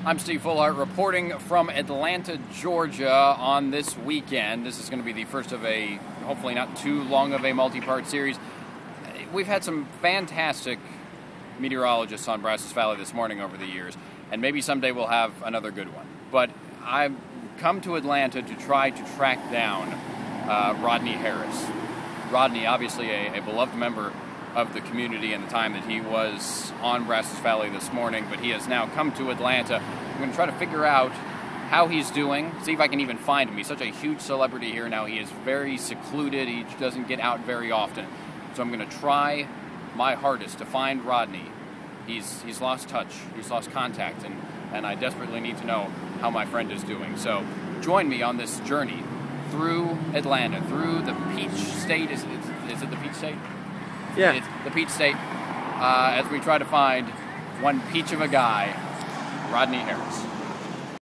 I'm Steve Fullhart reporting from Atlanta, Georgia on this weekend. This is going to be the first of a, hopefully not too long of a multi-part series. We've had some fantastic meteorologists on Brazos Valley this morning over the years, and maybe someday we'll have another good one. But I've come to Atlanta to try to track down Rodney Harris. Rodney, obviously a beloved member of the community in the time that he was on Brazos Valley this morning, but he has now come to Atlanta. I'm going to try to figure out how he's doing, see if I can even find him. He's such a huge celebrity here now. He is very secluded. He doesn't get out very often. So I'm going to try my hardest to find Rodney. He's lost touch. He's lost contact, and I desperately need to know how my friend is doing. So join me on this journey through Atlanta, through the Peach State. Is it the Peach State? Yeah. It's the Peach State, as we try to find one peach of a guy, Rodney Harris.